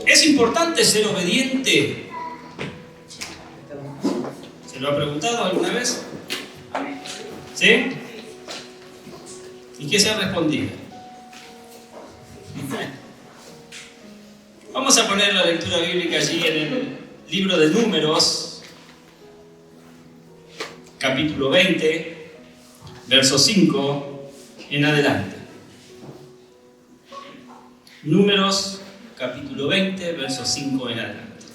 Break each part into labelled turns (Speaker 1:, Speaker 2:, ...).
Speaker 1: ¿es importante ser obediente? ¿Se lo ha preguntado alguna vez? ¿Sí? ¿Y qué se ha respondido? Vamos a poner la lectura bíblica allí en el libro de Números, capítulo 20, verso 5 en adelante. Números, capítulo 20, verso 5 en adelante.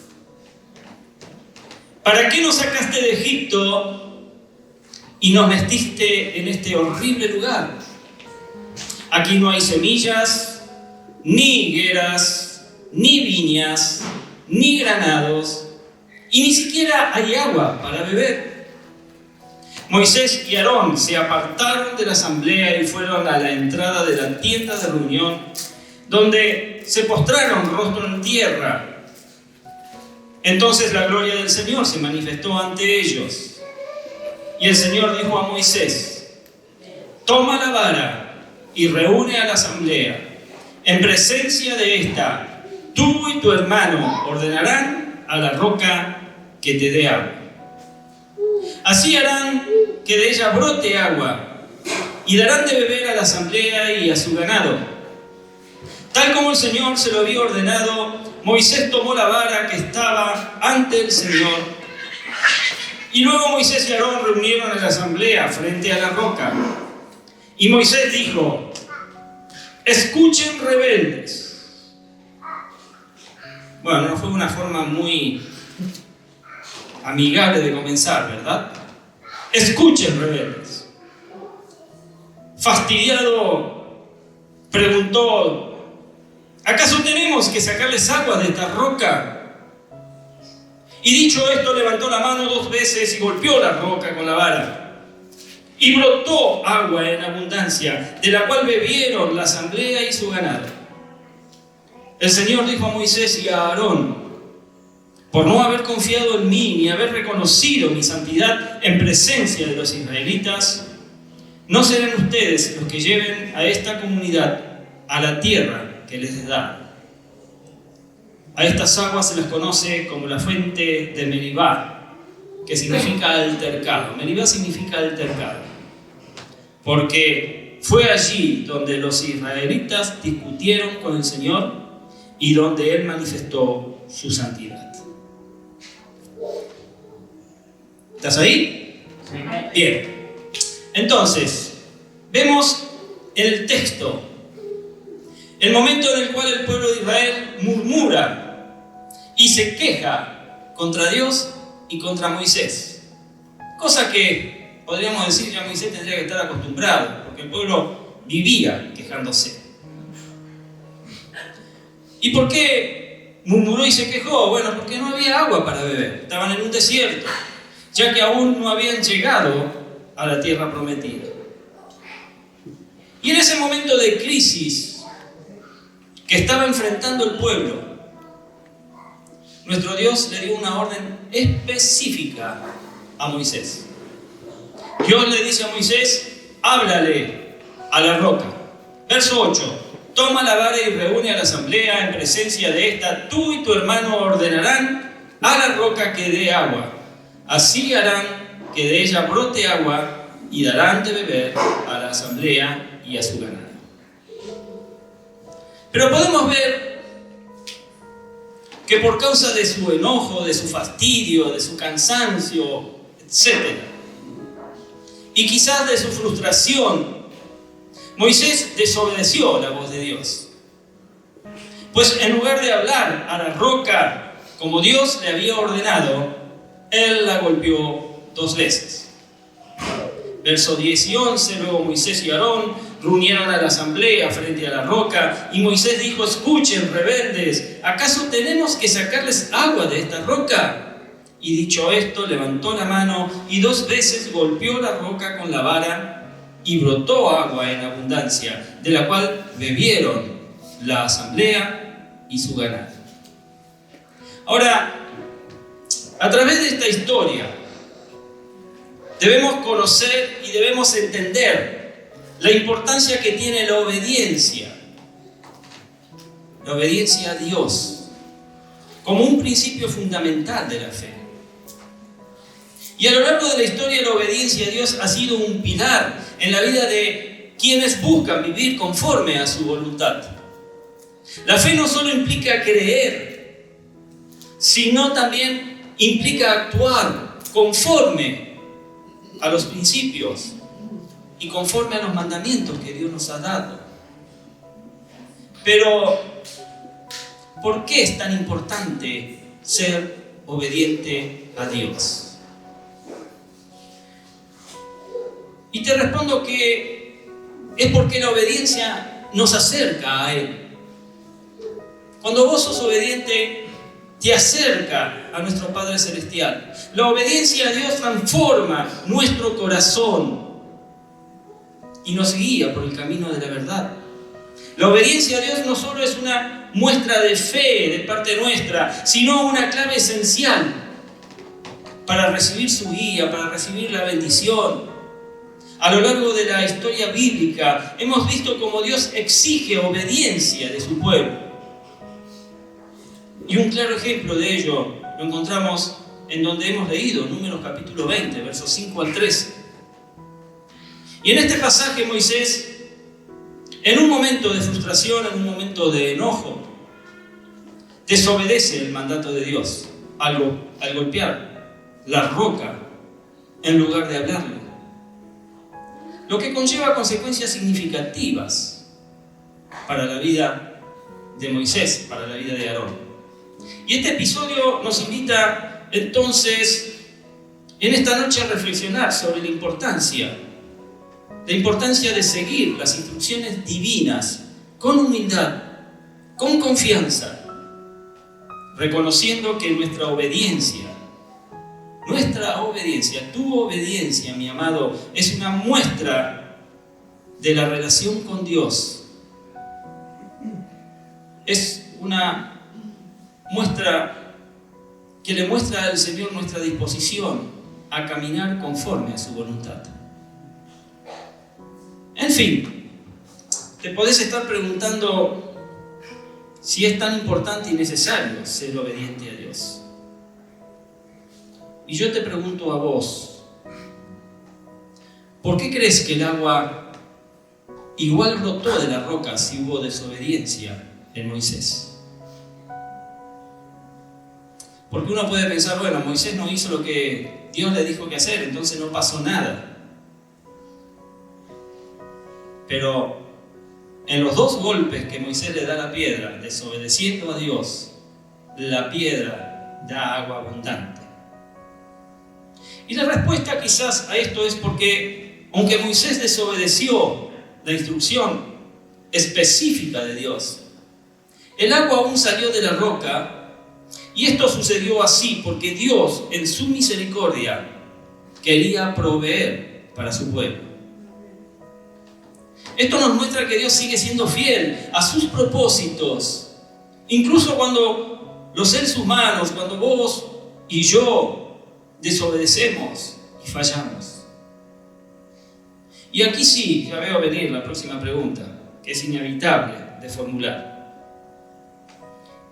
Speaker 1: ¿Para qué nos sacaste de Egipto y nos metiste en este horrible lugar? Aquí no hay semillas, ni higueras, ni viñas, ni granados, y ni siquiera hay agua para beber. Moisés y Aarón se apartaron de la asamblea y fueron a la entrada de la tienda de reunión, donde se postraron rostro en tierra. Entonces la gloria del Señor se manifestó ante ellos. Y el Señor dijo a Moisés: toma la vara y reúne a la asamblea. En presencia de esta, tú y tu hermano ordenarán a la roca que te dé agua. Así harán que de ella brote agua, y darán de beber a la asamblea y a su ganado. Tal como el Señor se lo había ordenado, Moisés tomó la vara que estaba ante el Señor. Y luego Moisés y Aarón reunieron a la asamblea frente a la roca. Y Moisés dijo: escuchen, rebeldes. Bueno, no fue una forma muy amigable de comenzar, ¿verdad? Escuchen, rebeldes. Fastidiado, preguntó: ¿acaso tenemos que sacarles agua de esta roca? Y dicho esto, levantó la mano 2 veces y golpeó la roca con la vara. Y brotó agua en abundancia, de la cual bebieron la asamblea y su ganado. El Señor dijo a Moisés y a Aarón: por no haber confiado en mí ni haber reconocido mi santidad en presencia de los israelitas, no serán ustedes los que lleven a esta comunidad a la tierra que les da. A estas aguas se las conoce como la fuente de Meribá, que significa altercado. Meribá significa altercado, porque fue allí donde los israelitas discutieron con el Señor y donde Él manifestó su santidad. ¿Estás ahí? Bien. Entonces, vemos en el texto el momento en el cual el pueblo de Israel murmura y se queja contra Dios y contra Moisés. Cosa que podríamos decir ya Moisés tendría que estar acostumbrado, porque el pueblo vivía quejándose. ¿Y por qué murmuró y se quejó? Bueno, porque no había agua para beber. Estaban en un desierto, ya que aún no habían llegado a la tierra prometida. Y en ese momento de crisis que estaba enfrentando el pueblo, nuestro Dios le dio una orden específica a Moisés. Dios le dice a Moisés: háblale a la roca. Verso 8. Toma la vara y reúne a la asamblea. En presencia de esta, tú y tu hermano ordenarán a la roca que dé agua. Así harán que de ella brote agua y darán de beber a la asamblea y a su ganado. Pero podemos ver que por causa de su enojo, de su fastidio, de su cansancio, etc., y quizás de su frustración, Moisés desobedeció la voz de Dios. Pues en lugar de hablar a la roca como Dios le había ordenado, él la golpeó 2 veces. Verso 10 y 11, luego Moisés y Aarón reunieron a la asamblea frente a la roca, y Moisés dijo: escuchen, rebeldes, ¿acaso tenemos que sacarles agua de esta roca? Y dicho esto, levantó la mano y 2 veces golpeó la roca con la vara, y brotó agua en abundancia, de la cual bebieron la asamblea y su ganado. Ahora, a través de esta historia, debemos conocer y debemos entender la importancia que tiene la obediencia a Dios como un principio fundamental de la fe. Y a lo largo de la historia, la obediencia a Dios ha sido un pilar en la vida de quienes buscan vivir conforme a su voluntad. La fe no solo implica creer, sino también implica actuar conforme a los principios y conforme a los mandamientos que Dios nos ha dado. Pero, ¿por qué es tan importante ser obediente a Dios? Y te respondo que es porque la obediencia nos acerca a Él. Cuando vos sos obediente, te acerca a nuestro Padre Celestial. La obediencia a Dios transforma nuestro corazón y nos guía por el camino de la verdad. La obediencia a Dios no solo es una muestra de fe de parte nuestra, sino una clave esencial para recibir su guía, para recibir la bendición. A lo largo de la historia bíblica hemos visto cómo Dios exige obediencia de su pueblo. Y un claro ejemplo de ello lo encontramos en donde hemos leído, Números capítulo 20, versos 5 al 13. Y en este pasaje Moisés, en un momento de frustración, en un momento de enojo, desobedece el mandato de Dios al golpear la roca en lugar de hablarle. Lo que conlleva consecuencias significativas para la vida de Moisés, para la vida de Aarón. Y este episodio nos invita entonces en esta noche a reflexionar sobre la importancia de seguir las instrucciones divinas con humildad, con confianza, reconociendo que nuestra obediencia, tu obediencia, mi amado, es una muestra de la relación con Dios. Es una muestra que le muestra al Señor nuestra disposición a caminar conforme a su voluntad. En fin, te podés estar preguntando si es tan importante y necesario ser obediente a Dios. Y yo te pregunto a vos, ¿por qué crees que el agua igual brotó de la roca si hubo desobediencia en Moisés? Porque uno puede pensar, bueno, Moisés no hizo lo que Dios le dijo que hacer, entonces no pasó nada. Pero en los dos golpes que Moisés le da a la piedra, desobedeciendo a Dios, la piedra da agua abundante. Y la respuesta quizás a esto es porque, aunque Moisés desobedeció la instrucción específica de Dios, el agua aún salió de la roca, y esto sucedió así porque Dios, en su misericordia, quería proveer para su pueblo. Esto nos muestra que Dios sigue siendo fiel a sus propósitos, incluso cuando los seres humanos, cuando vos y yo desobedecemos y fallamos. Y aquí sí, ya veo venir la próxima pregunta, que es inevitable de formular.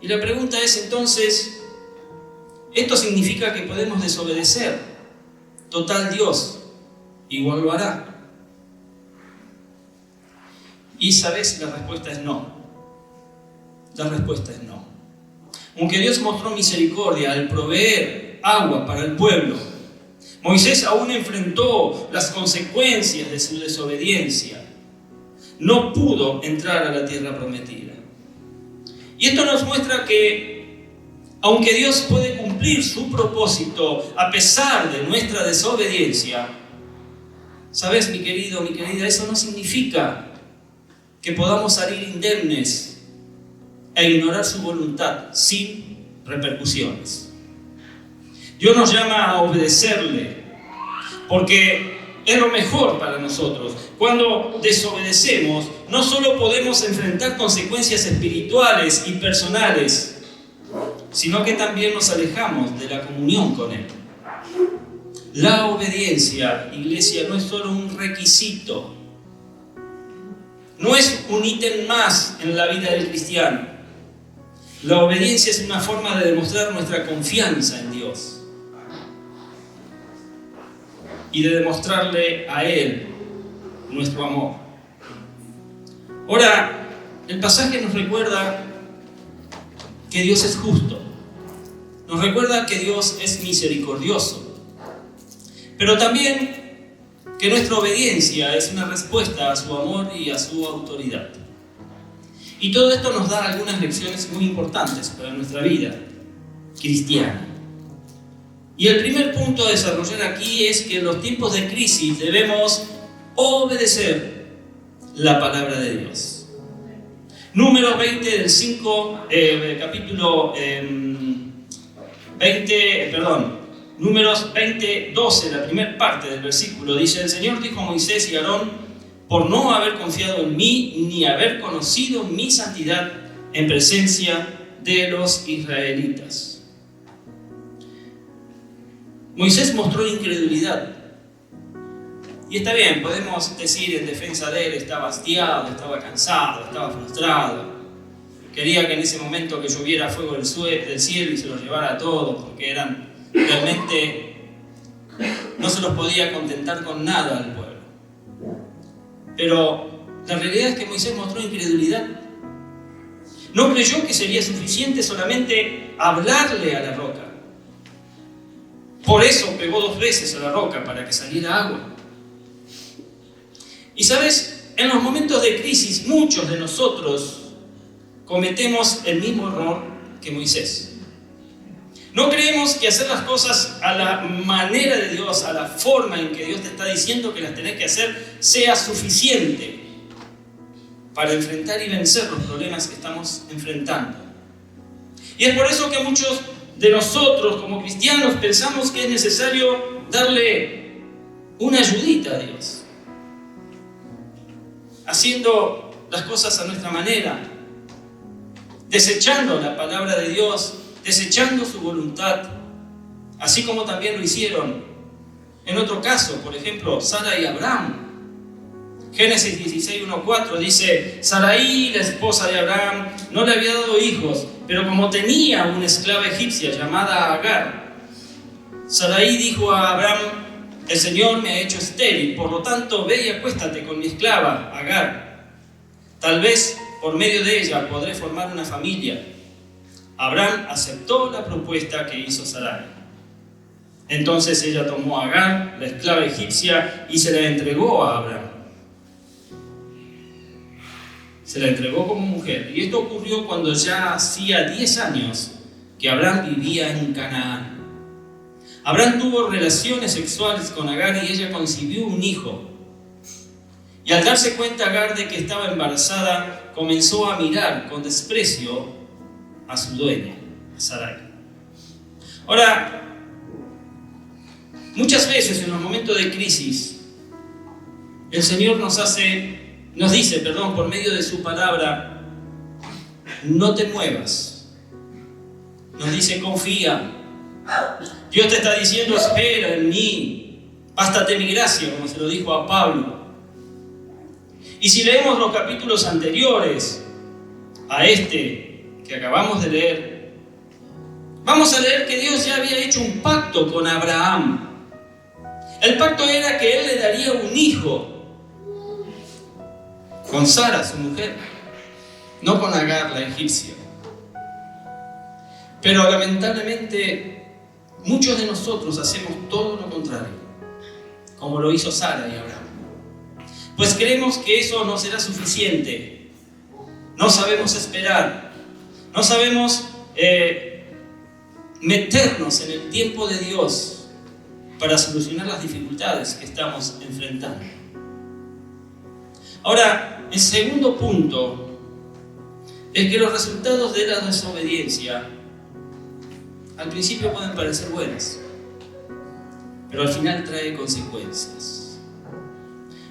Speaker 1: Y la pregunta es entonces, ¿esto significa que podemos desobedecer? Total, Dios igual lo hará. Y sabes, la respuesta es no. La respuesta es no. Aunque Dios mostró misericordia al proveer agua para el pueblo, Moisés aún enfrentó las consecuencias de su desobediencia. No pudo entrar a la tierra prometida. Y esto nos muestra que, aunque Dios puede cumplir su propósito a pesar de nuestra desobediencia, ¿sabes, mi querido, mi querida? Eso no significa que podamos salir indemnes e ignorar su voluntad sin repercusiones. Dios nos llama a obedecerle porque es lo mejor para nosotros. Cuando desobedecemos, no solo podemos enfrentar consecuencias espirituales y personales, sino que también nos alejamos de la comunión con Él. La obediencia, iglesia, no es solo un requisito, no es un ítem más en la vida del cristiano. La obediencia es una forma de demostrar nuestra confianza en Dios y de demostrarle a Él nuestro amor. Ahora, el pasaje nos recuerda que Dios es justo, nos recuerda que Dios es misericordioso, pero también que nuestra obediencia es una respuesta a su amor y a su autoridad. Y todo esto nos da algunas lecciones muy importantes para nuestra vida cristiana. Y el primer punto a desarrollar aquí es que en los tiempos de crisis debemos obedecer la palabra de Dios. Números 20 del 5, capítulo 20, Números 20, 12, la primera parte del versículo, dice: el Señor dijo a Moisés y a Aarón, por no haber confiado en mí, ni haber conocido mi santidad en presencia de los israelitas. Moisés mostró incredulidad. Y está bien, podemos decir en defensa de él, estaba hastiado, estaba cansado, estaba frustrado. Quería que en ese momento que lloviera fuego del cielo y se los llevara a todos, porque realmente no se los podía contentar con nada al pueblo. Pero la realidad es que Moisés mostró incredulidad. No creyó que sería suficiente solamente hablarle a la roca. Por eso pegó 2 veces a la roca para que saliera agua. Y sabes, en los momentos de crisis muchos de nosotros cometemos el mismo error que Moisés. No creemos que hacer las cosas a la manera de Dios, a la forma en que Dios te está diciendo que las tenés que hacer, sea suficiente para enfrentar y vencer los problemas que estamos enfrentando. Y es por eso que muchos de nosotros como cristianos pensamos que es necesario darle una ayudita a Dios, haciendo las cosas a nuestra manera, desechando la palabra de Dios, desechando su voluntad, así como también lo hicieron en otro caso, por ejemplo, Sara y Abraham. Génesis 16, 1-4 dice: Sarai, la esposa de Abraham, no le había dado hijos, pero como tenía una esclava egipcia llamada Agar, Sarai dijo a Abraham: el Señor me ha hecho estéril, por lo tanto ve y acuéstate con mi esclava Agar. Tal vez por medio de ella podré formar una familia. Abraham aceptó la propuesta que hizo Sarai. Entonces ella tomó a Agar, la esclava egipcia, y se la entregó a Abraham. Se la entregó como mujer. Y esto ocurrió cuando ya hacía 10 años que Abraham vivía en Canaán. Abraham tuvo relaciones sexuales con Agar y ella concibió un hijo. Y al darse cuenta Agar de que estaba embarazada, comenzó a mirar con desprecio a su dueña, a Sarai. Ahora, muchas veces en los momentos de crisis, el Señor nos dice, por medio de su palabra: no te muevas. Nos dice: confía. Dios te está diciendo: espera en mí, bástate mi gracia, como se lo dijo a Pablo. Y si leemos los capítulos anteriores a este que acabamos de leer, vamos a leer que Dios ya había hecho un pacto con Abraham. El pacto era que él le daría un hijo con Sara, su mujer, no con Agar, la egipcia. Pero lamentablemente muchos de nosotros hacemos todo lo contrario, como lo hizo Sara y Abraham. Pues creemos que eso no será suficiente. No sabemos esperar. No sabemos meternos en el tiempo de Dios para solucionar las dificultades que estamos enfrentando. Ahora, el segundo punto es que los resultados de la desobediencia al principio pueden parecer buenos, pero al final trae consecuencias.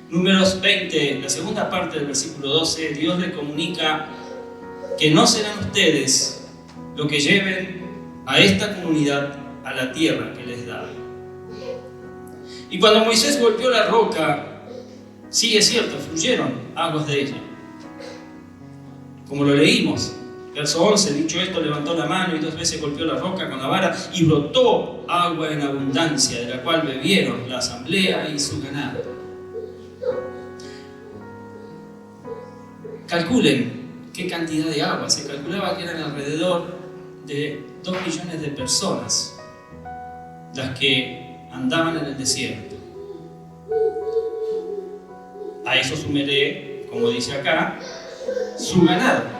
Speaker 1: Números 20, la segunda parte del versículo 12, Dios le comunica que no serán ustedes los que lleven a esta comunidad a la tierra que les da. Y cuando Moisés golpeó la roca, sí, es cierto, fluyeron aguas de ella, como lo leímos Verso 11, dicho esto, levantó la mano y 2 veces golpeó la roca con la vara y brotó agua en abundancia, de la cual bebieron la asamblea y su ganado. Calculen qué cantidad de agua. Se calculaba que eran alrededor de 2 millones de personas las que andaban en el desierto. A eso sumaré, como dice acá, su ganado.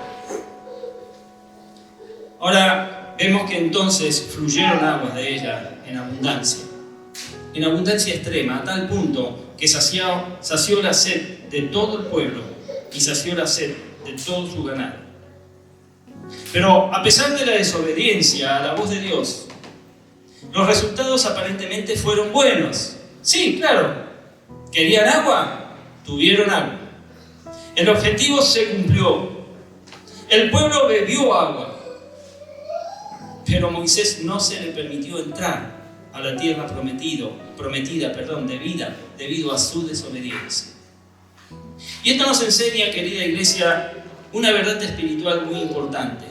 Speaker 1: Ahora vemos que entonces fluyeron aguas de ella en abundancia extrema, a tal punto que sació la sed de todo el pueblo y sació la sed de todo su ganado. Pero a pesar de la desobediencia a la voz de Dios, los resultados aparentemente fueron buenos. Sí, claro, ¿querían agua? Tuvieron agua. El objetivo se cumplió. El pueblo bebió agua. Pero Moisés no se le permitió entrar a la tierra prometida debido a su desobediencia. Y esto nos enseña, querida iglesia, una verdad espiritual muy importante.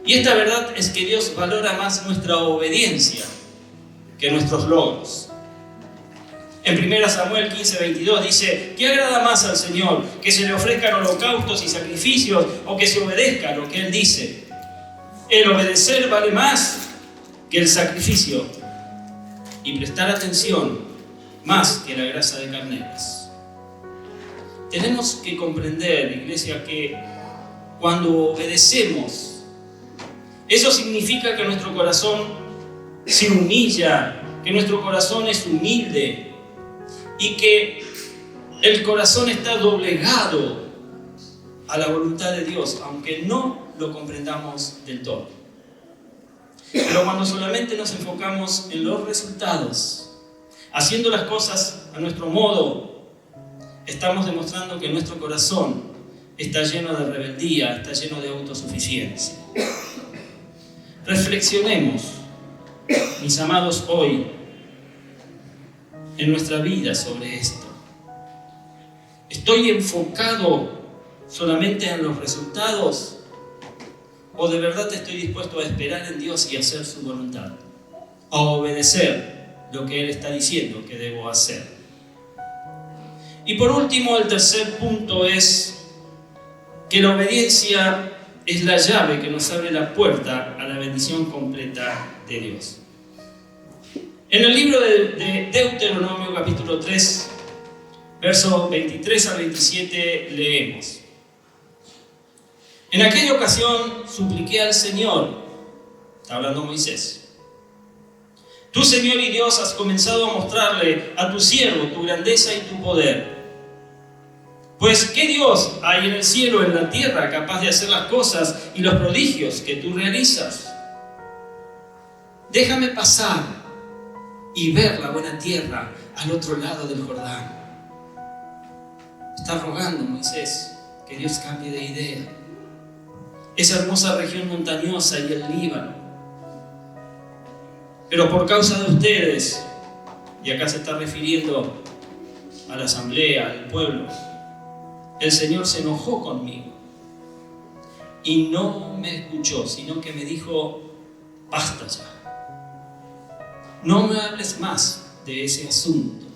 Speaker 1: Y esta verdad es que Dios valora más nuestra obediencia que nuestros logros. En 1 Samuel 15:22 dice: ¿qué agrada más al Señor? ¿Que se le ofrezcan holocaustos y sacrificios o que se obedezca lo que Él dice? El obedecer vale más que el sacrificio y prestar atención más que la grasa de carneros. Tenemos que comprender, iglesia, que cuando obedecemos, eso significa que nuestro corazón se humilla, que nuestro corazón es humilde y que el corazón está doblegado a la voluntad de Dios, aunque no lo comprendamos del todo. Pero cuando solamente nos enfocamos en los resultados, haciendo las cosas a nuestro modo, estamos demostrando que nuestro corazón está lleno de rebeldía, está lleno de autosuficiencia. Reflexionemos, mis amados, hoy en nuestra vida sobre esto. ¿Estoy enfocado solamente en los resultados? ¿O de verdad estoy dispuesto a esperar en Dios y hacer su voluntad? A obedecer lo que Él está diciendo que debo hacer. Y por último, el tercer punto es que la obediencia es la llave que nos abre la puerta a la bendición completa de Dios. En el libro de Deuteronomio capítulo 3, versos 23 a 27 leemos: en aquella ocasión supliqué al Señor, está hablando Moisés, tú, Señor y Dios, has comenzado a mostrarle a tu siervo tu grandeza y tu poder. Pues, ¿qué Dios hay en el cielo, en la tierra, capaz de hacer las cosas y los prodigios que tú realizas? Déjame pasar y ver la buena tierra al otro lado del Jordán. Está rogando Moisés que Dios cambie de idea. Esa hermosa región montañosa y el Líbano. Pero por causa de ustedes, y acá se está refiriendo a la asamblea, al pueblo, el Señor se enojó conmigo y no me escuchó, sino que me dijo: basta ya, no me hables más de ese asunto.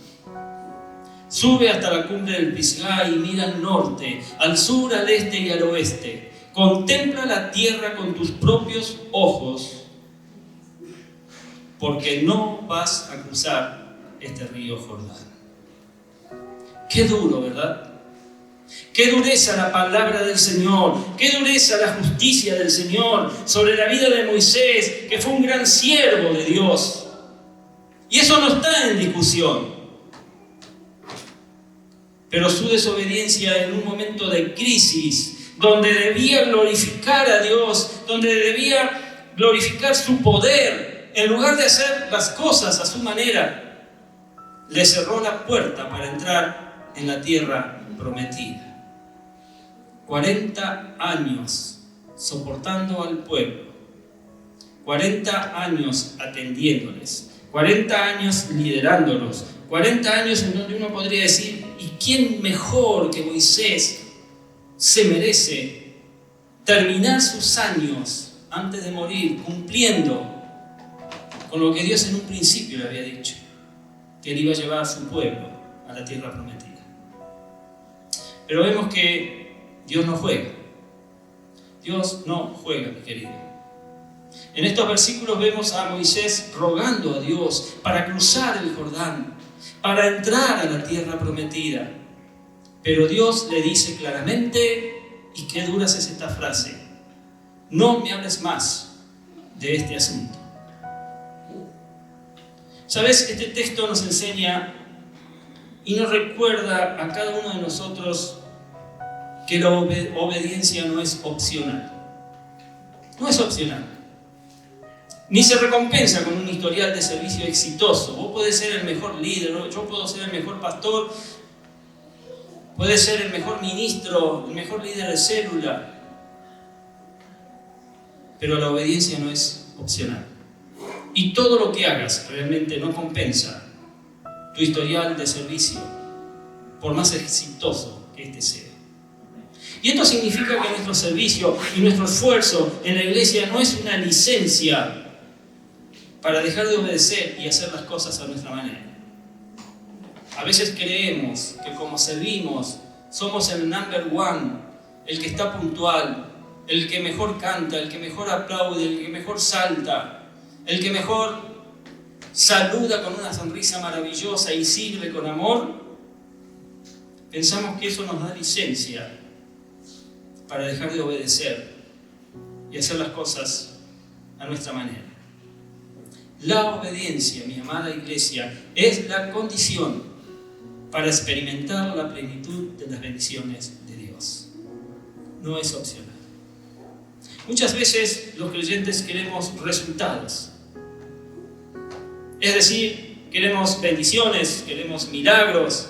Speaker 1: Sube hasta la cumbre del Pisgah y mira al norte, al sur, al este y al oeste. Contempla la tierra con tus propios ojos, porque no vas a cruzar este río Jordán. Qué duro, ¿verdad? Qué dureza la palabra del Señor, qué dureza la justicia del Señor sobre la vida de Moisés, que fue un gran siervo de Dios. Y eso no está en discusión. Pero su desobediencia en un momento de crisis, donde debía glorificar a Dios, donde debía glorificar su poder, en lugar de hacer las cosas a su manera, le cerró la puerta para entrar en la tierra prometida. 40 años soportando al pueblo, 40 años atendiéndoles, 40 años liderándolos, 40 años en donde uno podría decir: ¿y quién mejor que Moisés se merece terminar sus años antes de morir cumpliendo con lo que Dios en un principio le había dicho, que Él iba a llevar a su pueblo a la tierra prometida. Pero vemos que Dios no juega. Dios no juega, mi querido. En estos versículos vemos a Moisés rogando a Dios para cruzar el Jordán, para entrar a la tierra prometida. Pero Dios le dice claramente, y qué dura es esta frase: no me hables más de este asunto. ¿Sabes? Este texto nos enseña y nos recuerda a cada uno de nosotros que la obediencia no es opcional. No es opcional. Ni se recompensa con un historial de servicio exitoso. Vos podés ser el mejor líder, yo puedo ser el mejor pastor, puedes ser el mejor ministro, el mejor líder de célula. Pero la obediencia no es opcional. Y todo lo que hagas realmente no compensa tu historial de servicio, por más exitoso que este sea. Y esto significa que nuestro servicio y nuestro esfuerzo en la iglesia no es una licencia para dejar de obedecer y hacer las cosas a nuestra manera. A veces creemos que como servimos somos el number one, el que está puntual, el que mejor canta, el que mejor aplaude, el que mejor salta, el que mejor saluda con una sonrisa maravillosa y sirve con amor. Pensamos que eso nos da licencia para dejar de obedecer y hacer las cosas a nuestra manera. La obediencia, mi amada iglesia, es la condición para experimentar la plenitud de las bendiciones de Dios. No es opcional. Muchas veces los creyentes queremos resultados. Es decir, queremos bendiciones, queremos milagros,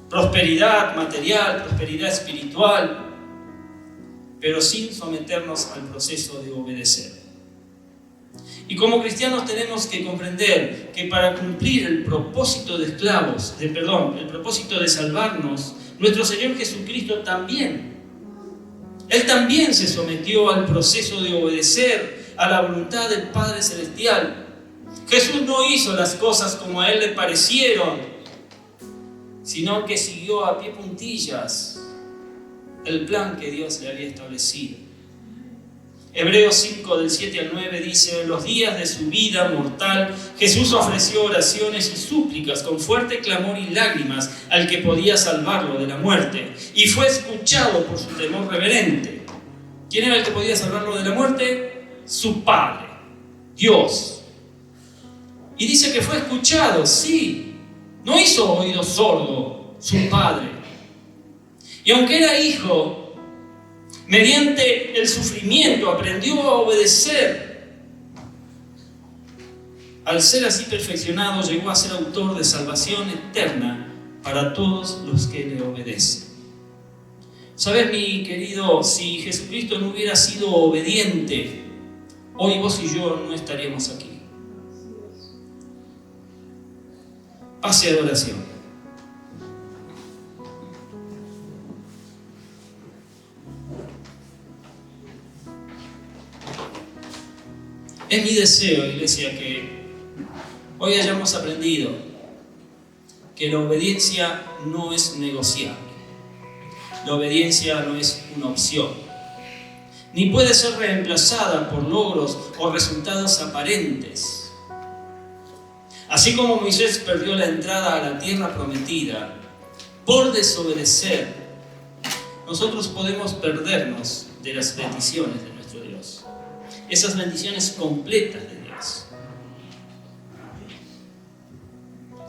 Speaker 1: prosperidad material, prosperidad espiritual, pero sin someternos al proceso de obedecer. Y como cristianos tenemos que comprender que para cumplir el propósito de el propósito de salvarnos, nuestro Señor Jesucristo Él también se sometió al proceso de obedecer a la voluntad del Padre Celestial. Jesús no hizo las cosas como a Él le parecieron, sino que siguió a pie juntillas el plan que Dios le había establecido. Hebreos 5, del 7 al 9 dice: en los días de su vida mortal, Jesús ofreció oraciones y súplicas con fuerte clamor y lágrimas al que podía salvarlo de la muerte, y fue escuchado por su temor reverente. ¿Quién era el que podía salvarlo de la muerte? Su Padre, Dios. Y dice que fue escuchado, sí. No hizo oído sordo su Padre. Y aunque era hijo, mediante el sufrimiento aprendió a obedecer. Al ser así perfeccionado, llegó a ser autor de salvación eterna para todos los que le obedecen. ¿Sabes, mi querido? Si Jesucristo no hubiera sido obediente, hoy vos y yo no estaríamos aquí. Pase de oración. Es mi deseo, iglesia, que hoy hayamos aprendido que la obediencia no es negociable. La obediencia no es una opción, ni puede ser reemplazada por logros o resultados aparentes. Así como Moisés perdió la entrada a la tierra prometida por desobedecer, nosotros podemos perdernos de las bendiciones de nuestro Dios. Esas bendiciones completas de Dios.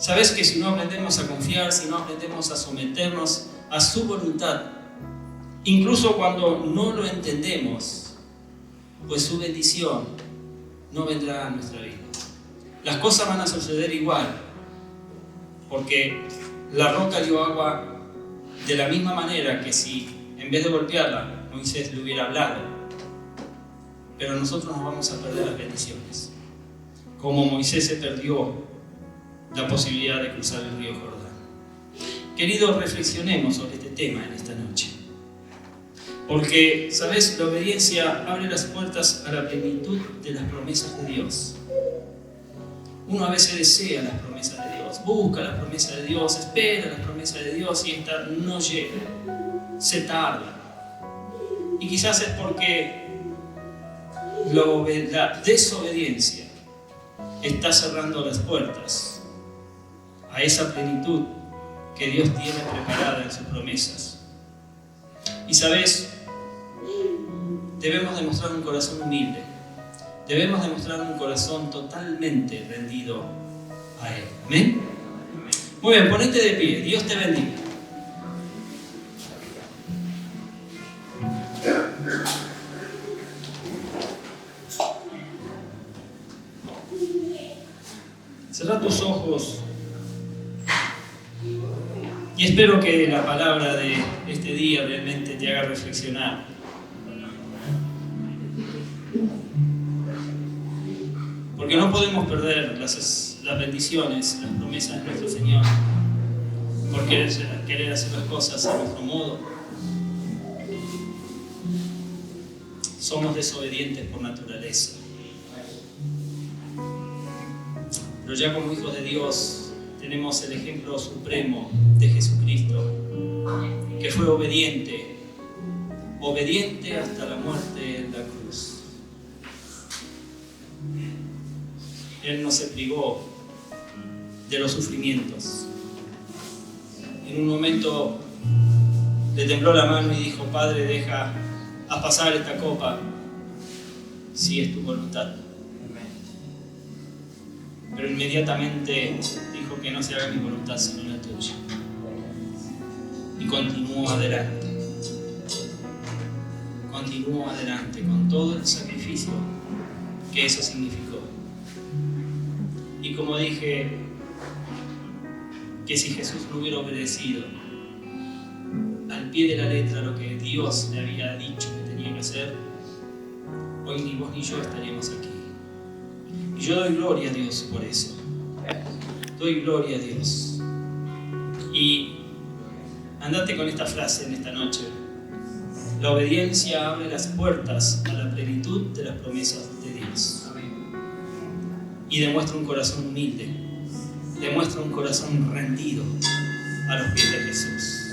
Speaker 1: ¿Sabes que si no aprendemos a confiar, si no aprendemos a someternos a su voluntad, incluso cuando no lo entendemos, pues su bendición no vendrá a nuestra vida? Las cosas van a suceder igual, porque la roca dio agua de la misma manera que si en vez de golpearla, Moisés le hubiera hablado. Pero nosotros nos vamos a perder las bendiciones, como Moisés se perdió la posibilidad de cruzar el río Jordán. Queridos, reflexionemos sobre este tema en esta noche. Porque, ¿sabes? La obediencia abre las puertas a la plenitud de las promesas de Dios. Uno a veces desea las promesas de Dios, busca las promesas de Dios, espera las promesas de Dios y esta no llega, se tarda. Y quizás es porque la desobediencia está cerrando las puertas a esa plenitud que Dios tiene preparada en sus promesas. Y sabes, debemos demostrar un corazón humilde, debemos demostrar un corazón totalmente rendido a Él. ¿Amén? Muy bien, ponete de pie, Dios te bendiga. Cerrá tus ojos y espero que la palabra de este día realmente te haga reflexionar. Porque no podemos perder las bendiciones, las promesas de nuestro Señor por querer hacer las cosas a nuestro modo. Somos desobedientes por naturaleza. Pero ya como hijos de Dios tenemos el ejemplo supremo de Jesucristo, que fue obediente hasta la muerte en la cruz. Él no se privó de los sufrimientos. En un momento le tembló la mano y dijo: Padre, deja a pasar esta copa si es tu voluntad. Pero inmediatamente dijo que no se haga mi voluntad sino la tuya. Y continuó adelante. Continuó adelante con todo el sacrificio que eso significó. Y como dije, que si Jesús no hubiera obedecido al pie de la letra lo que Dios le había dicho que tenía que hacer, hoy ni vos ni yo estaríamos aquí. Y yo doy gloria a Dios por eso. Doy gloria a Dios. Y andate con esta frase en esta noche. La obediencia abre las puertas a la plenitud de las promesas de Dios. Y demuestra un corazón humilde. Demuestra un corazón rendido a los pies de Jesús.